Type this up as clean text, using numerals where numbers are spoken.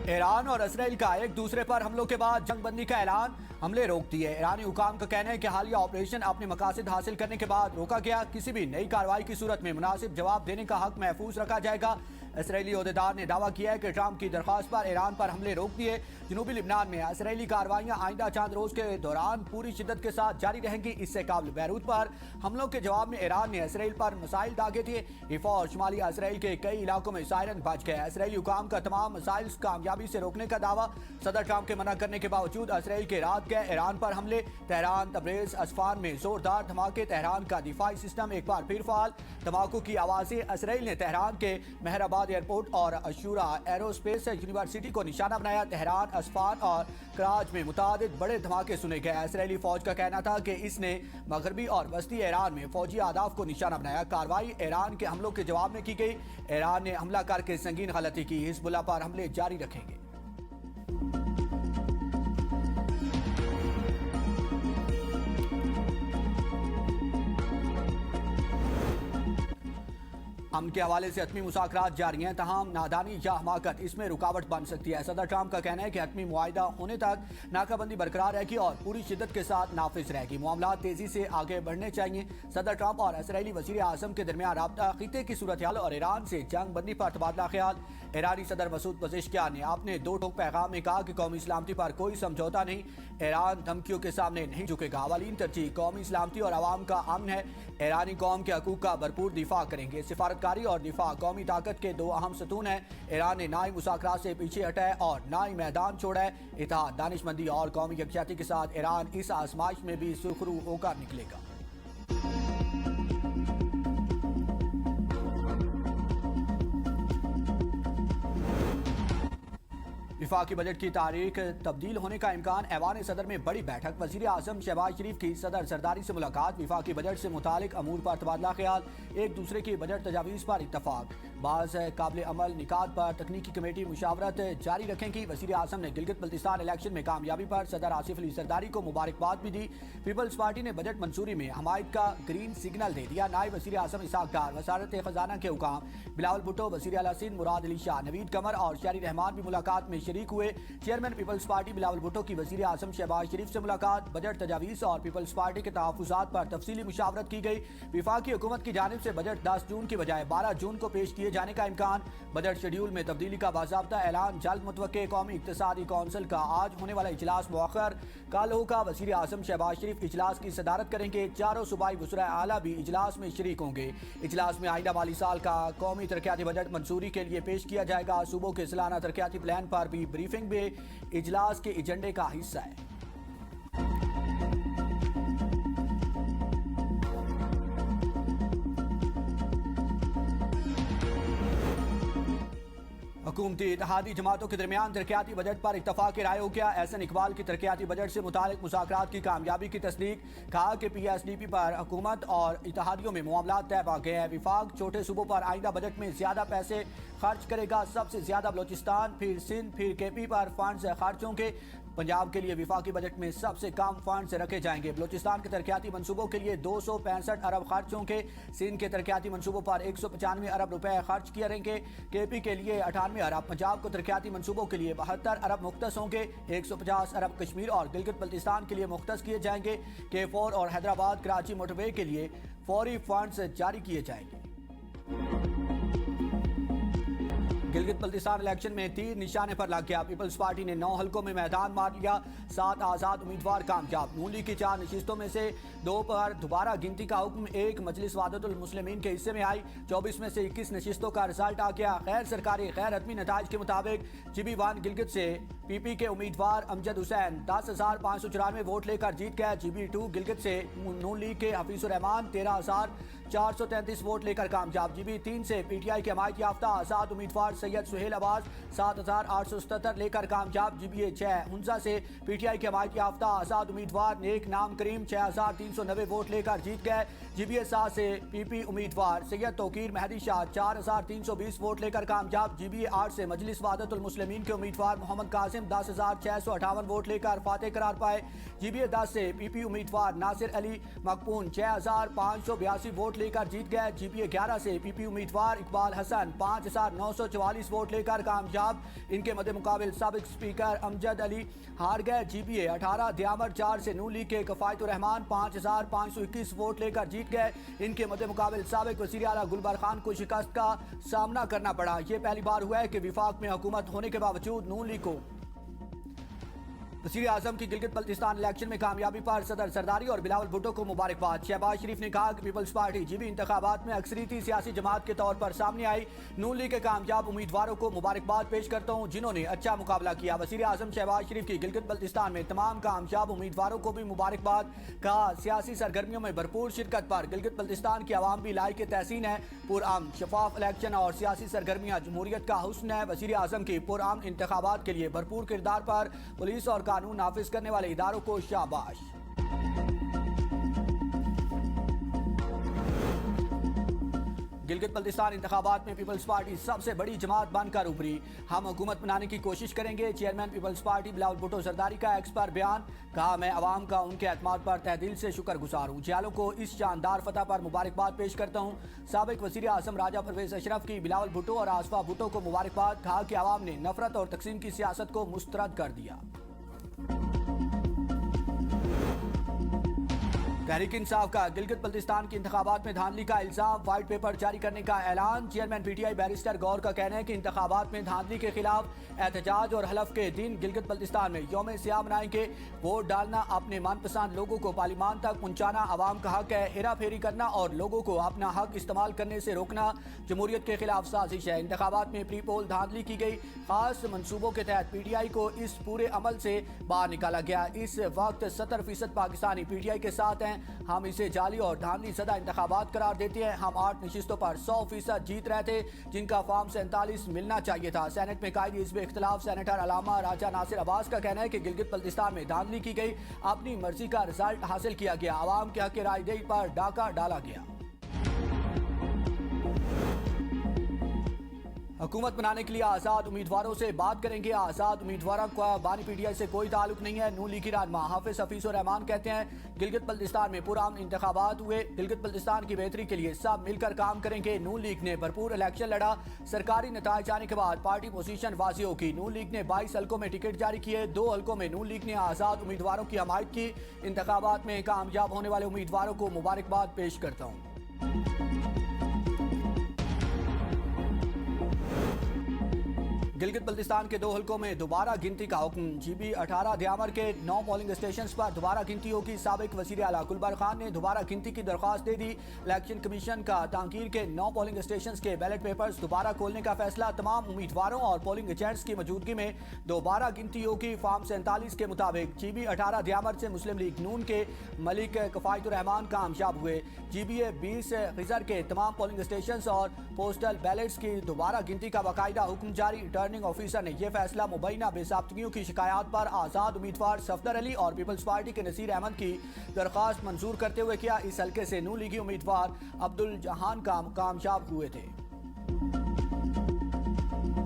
Iran और Israel का एक दूसरे पर हमलों के बाद जंगबंदी का ऐलान, हमले रोक दिए। ईरानी हुकाम का कहना है कि हालिया ऑपरेशन अपने मकासद हासिल करने के बाद रोका गया। किसी भी नई कार्रवाई की सूरत में मुनासिब जवाब देने का हक महफूज रखा जाएगा। इसराइली ओहदेदार ने दावा किया है कि ट्रंप की दरख्वास्त पर ईरान पर हमले रोक दिए। जनूबी लिबनान में इसराइली कार्रवाइयां आइंदा चंद रोज के दौरान पूरी शिद्दत के साथ जारी रहेंगी। इससे काबिल बैरूत पर हमलों के जवाब में ईरान ने इसराइल पर मिसाइल दागे थे। हिफा और शुमाली इसराइल के कई इलाकों में सायरन बज गए। इसराइली हुकाम का तमाम मिसाइल कामयाबी से रोकने का दावा। सदर ट्रंप के मना करने के बावजूद इसराइल के रात गए ईरान पर हमले। तेहरान, तब्रेज, असफान में जोरदार धमाके। तेहरान का दिफाई सिस्टम एक बार फिर फाल। धमाकों की आवाजें। इसराइल ने तेहरान के मेहराबाद एयरपोर्ट और अशूरा एरोस्पेस यूनिवर्सिटी को निशाना बनाया। तेहरान, असफान और कराच में मुतादिद बड़े धमाके सुने गए। इसराइली फौज का कहना था कि इसने मगरबी और वस्ती ईरान में फौजी आदाफ को निशाना बनाया। कार्रवाई ईरान के हमलों के जवाब में की गई। ईरान ने हमला करके संगीन गलती की। हिजबुल्लाह पर हमले जारी रखेंगे। अमन के हवाले से हतमी मुज़ाकरात जारी हैं, तमाम नादानी या हमाकत इसमें रुकावट बन सकती है। सदर ट्रंप का कहना है कि हतमी मुआहिदा होने तक नाकाबंदी बरकरार रहेगी और पूरी शिद्दत के साथ नाफिज रहेगी। मामला तेजी से आगे बढ़ने चाहिए। सदर ट्रंप और इसराइली वज़ीर आज़म के दरमियान राब्ता, खिते की सूरत हाल और ईरान से जंग बंदी पर तबादला ख्याल। ईरानी सदर मसूद पज़ेश्कियान ने अपने दो टोक पैगाम में कहा कि कौमी सलामती पर कोई समझौता नहीं। ईरान धमकियों के सामने नहीं झुकेगा। अवलीन तरजीह कौमी सलामती और आवाम का अमन है। ईरानी कौम के हकूक का भरपूर दिफा करेंगे। सिफारतकारी और दिफा कौमी ताकत के दो अहम सतून हैं। ईरान ने ना ही मुज़ाकरात से पीछे हटा है और ना ही मैदान छोड़ा है। इत्तेहाद, दानिशमंदी और कौमी यकजहती के साथ ईरान इस आजमाइश में भी सुखरू होकर निकलेगा। विफाकी बजट की तारीख तब्दील होने का इम्कान। ऐवान सदर में बड़ी बैठक। वज़ीर आज़म शहबाज शरीफ की सदर जरदारी से मुलाकात। विफाकी बजट से मुतालिक अमूर पर तबादला ख्याल। एक दूसरे की बजट तजावीज़ पर इत्तफाक। बाज़ काबिल अमल निकात पर तकनीकी कमेटी मुशावरत जारी रखेंगी। वज़ीर आज़म ने गिलगित बल्तिस्तान इलेक्शन में कामयाबी पर सदर आसिफ अली जरदारी को मुबारकबाद भी दी। पीपल्स पार्टी ने बजट मंजूरी में हमायत का ग्रीन सिग्नल दे दिया। नायब वज़ीर आज़म इसहाक डार, वज़ारत ख़जाना के हुकाम बिलावल भुट्टो, वज़ीर आला सिंध मुराद अली शाह, नवीद कमर और शहरी रहमान भी मुलाकात में शरीक हुए। Chairman peoples party Bilawal Bhutto की वज़ीर आज़म शहबाज शरीफ से मुलाकात। बजट तजावीज़ और पीपल्स पार्टी के तहफ़्फ़ुज़ात पर तफसीली मुशावरत की गई। विफाकी हुकूमत की जानिब से बजट 10 जून की बजाय 12 जून को पेश किए जाने का इम्कान। बजट शेड्यूल में तब्दीली का बाज़ाब्ता ऐलान। जल्द मुतवक्के कौमी इक़्तिसादी कौंसिल का आज होने वाला इजलास मुअख्खर। कल होगा। वज़ीर आज़म शहबाज शरीफ इजलास की सदारत करेंगे। चारों सूबाई वज़राए आला भी इजलास में शरीक होंगे। इजलास में आइंदा माली साल का कौमी तरक्याती बजट मंजूरी के लिए पेश किया जाएगा। सूबों के सालाना तरक्याती प्लान पर भी ब्रीफिंग भी इजलास के एजेंडे का हिस्सा है। हुकूमती इत्तेहादी जमातों के दरमियान तरक्याती बजट पर इत्तफाक राय हो गया। एहसन इकबाल की तरक्याती बजट से मुतालिक मुज़ाकरात की कामयाबी की तस्दीक। कहा कि PSDP पर हुकूमत और इत्तेहादियों में मामला तय पा गए हैं। विफाक छोटे सूबों पर आइंदा बजट में ज्यादा पैसे खर्च करेगा। सबसे ज्यादा बलोचिस्तान, फिर सिंध, फिर KP पर फंड्स खर्च होंगे। पंजाब के लिए विफाकी बजट में सबसे कम फंड्स रखे जाएंगे। बलोचिस्तान के तरक्याती मनसूबों के लिए 265 अरब खर्च होंगे। सिंध के तरक्याती मनसूबों पर 195 अरब रुपए खर्च किए रहेंगे। KP के लिए 98 अरब। पंजाब को तरक्याती मनसूबों के लिए 72 अरब मुख्तस होंगे। 150 अरब कश्मीर और गिलगित बल्तिस्तान के लिए मुख्तस किए जाएंगे। K4 और हैदराबाद कराची मोटरवे के लिए फौरी फंड्स जारी किए जाएंगे। गिलगित बल्तिस्तान इलेक्शन में तीर निशाने पर लग गया। पीपल्स पार्टी ने 9 हलकों में मैदान मार लिया। 7 आज़ाद उम्मीदवार कामयाब। नून लीग की 4 नशिस्तों में से 2 पर दोबारा गिनती का हुक्म। 1 मजलिस वादतुल मुस्लिमीन के हिस्से में आई। 24 में से 21 नशिस्तों का रिजल्ट आ गया। गैर सरकारी गैर हतमी नताइज के मुताबिक GB1 गिलगित से PP के उम्मीदवार अमजद हुसैन 10,594 वोट लेकर जीत गए। GB2 गिलगित से नून लीग के हफीजुर रहमान 13,433 वोट लेकर कामयाब। GB3 से PTI के हमायत याफ्ता आज़ाद उम्मीदवार सैयद सुहेल अब्बास 7,877 लेकर कामयाब। GB6 हुंजा से PTI के हमायत याफ्ता आज़ाद उम्मीदवार नेक नाम करीम 6,390 वोट लेकर जीत गए। GB7 से PP उम्मीदवार सैयद तौकीर मेहदी शाह 4,320 वोट लेकर कामयाब। GB8 से मजलिस वादतुल मुस्लिमीन के उम्मीदवार मोहम्मद कासिम 10,658 वोट लेकर फातेह करार पाए। GB10 से PP उम्मीदवार नासिर अली मकपून 6,582 वोट लेकर जीत गए। GB11 से PP उम्मीदवार इकबाल हसन 5,944 44 वोट लेकर कामयाब। इनके मद्दे मुकाबिल साबिक स्पीकर अमजद अली हार गए। GBA 18 दियामर 4 से नून लीग के कफायतुर रहमान 5521 वोट लेकर जीत गए। इनके मद्दे मुकाबिल साबिक वज़ीर आला गुलबर खान को शिकस्त का सामना करना पड़ा। ये पहली बार हुआ है कि विफाक में हुकूमत होने के बावजूद नून लीग को वज़ीर आज़म की गिलगित बल्तिस्तान इलेक्शन में कामयाबी पर सदर सरदारी और बिलावल भुट्टो को मुबारकबाद। शहबाज शरीफ ने कहा कि पीपल्स पार्टी GB इंतखाबात में अक्सरियती सियासी जमात के तौर पर सामने आई। नून लीग के कामयाब उम्मीदवारों को मुबारकबाद पेश करता हूँ जिन्होंने अच्छा मुकाबला किया। वज़ीर आज़म शहबाज शरीफ की गिलगित बल्तिस्तान में तमाम कामयाब उम्मीदवारों को भी मुबारकबाद। कहा सियासी सरगर्मियों में भरपूर शिरकत पर गिलगित बल्तिस्तान की आवाम भी लायक तहसीन है। पुरअमन शफाफ इलेक्शन और सियासी सरगर्मियाँ जमहूरियत का हुस्न है। वज़ीर आज़म की पुरअमन इंतखाबात के लिए भरपूर किरदार पर पुलिस और कानून नाफिज करने वाले इदारों को शाबाश। गिलगित बल्तिस्तान इंतखाबात में पीपल्स पार्टी सबसे बड़ी जमात बनकर उभरी। हम हुकूमत बनाने की कोशिश करेंगे। Chairman peoples party Bilawal Bhutto Zardari का एक्स पर बयान। कहा मैं अवाम का उनके एतमाद पर तहदिल से शुक्रगुजार हूँ। जियालों को इस शानदार फतह पर मुबारकबाद पेश करता हूँ। साबिक वज़ीर आज़म राजा परवेज अशरफ की बिलावल भुट्टो और आसफा भुट्टो को मुबारकबाद। कहा कि अवाम ने नफरत और तकसीम की सियासत को मुस्तरद कर दिया। तहरीक इंसाफ का गिलगित बल्तिस्तान की इंतखाबात में धांधली का इल्जाम। व्हाइट पेपर जारी करने का ऐलान। चेयरमैन PTI बैरिस्टर गौर का कहना है कि इंतखाबात में धांधली के खिलाफ एहतजाज और हलफ के दिन गिलगित बल्तिस्तान में यौम सियाह मनाएंगे। वोट डालना, अपने मनपसंद लोगों को पार्लिमान तक पहुंचाना आवाम का हक है। हेरा फेरी करना और लोगों को अपना हक इस्तेमाल करने से रोकना जमहूरियत के खिलाफ साजिश है। इंतखाबात में प्री पोल धांधली की गई। खास मनसूबों के तहत PTI को इस पूरे अमल से बाहर निकाला गया। इस वक्त 70% पाकिस्तानी PTI के साथ हैं। हम इसे जाली और धांधली ज़दा इंतखाबात करार देते हैं। हम 8 नशिस्तों पर 100% जीत रहे थे जिनका फॉर्म 47 मिलना चाहिए था। सेनेट में कायदे हिज़्ब इख्तिलाफ सेनेटर अलामा राजा नासिर अब्बास का कहना है कि गिलगित बल्तिस्तान में धांधली की गई। अपनी मर्जी का रिजल्ट हासिल किया गया। आवाम के हक की रायदही पर डाका डाला गया। हुकूमत बनाने के लिए आज़ाद उम्मीदवारों से बात करेंगे। आज़ाद उम्मीदवारों का बानी PTI से कोई ताल्लुक नहीं है। नून लीग की रहनुमा हाफिज हफीजुर रहमान कहते हैं गिलगित बल्तिस्तान में पुरअमन इंतखाबात हुए। गिलगित बल्तिस्तान की बेहतरी के लिए सब मिलकर काम करेंगे। नून लीग ने भरपूर इलेक्शन लड़ा। सरकारी नताइज आने के बाद पार्टी पोजीशन वाज़ेह होगी। नून लीग ने 22 हल्कों में टिकट जारी किए। 2 हल्कों में नून लीग ने आज़ाद उम्मीदवारों की हमायत की। इंतखाबात में कामयाब होने वाले उम्मीदवारों को मुबारकबाद पेश करता हूँ। गिलगित बल्तिस्तान के 2 हल्कों में दोबारा गिनती का हुक्म। GB 18 दियामर के 9 पोलिंग स्टेशन पर दोबारा गिनती होगी। साबिक वज़ीर आला गुलबर खान ने दोबारा गिनती की दरख्वास्त दे दी। इलेक्शन कमीशन का तांकीर के 9 पोलिंग स्टेशन के बैलेट पेपर्स दोबारा खोलने का फैसला। तमाम उम्मीदवारों और पोलिंग एजेंट्स की मौजूदगी में दोबारा गिनती होगी। फॉर्म 47 के मुताबिक GB 18 दियामर से मुस्लिम लीग नून के मलिक कफायतुर रहमान कामयाब हुए। GBA 20 खिजर के तमाम पोलिंग स्टेशन और पोस्टल बैलेट्स की दोबारा गिनती का बाकायदा हुक्म जारी। रिटर्निंग ऑफिसर ने यह फैसला मुबैना बेसाब्तगियों की शिकायत पर आज़ाद उम्मीदवार सफदर अली और पीपल्स पार्टी के नसीर अहमद की दरख्वास्त मंजूर करते हुए किया। इस हल्के से नून लीगी उम्मीदवार अब्दुल जहान कामयाब हुए थे।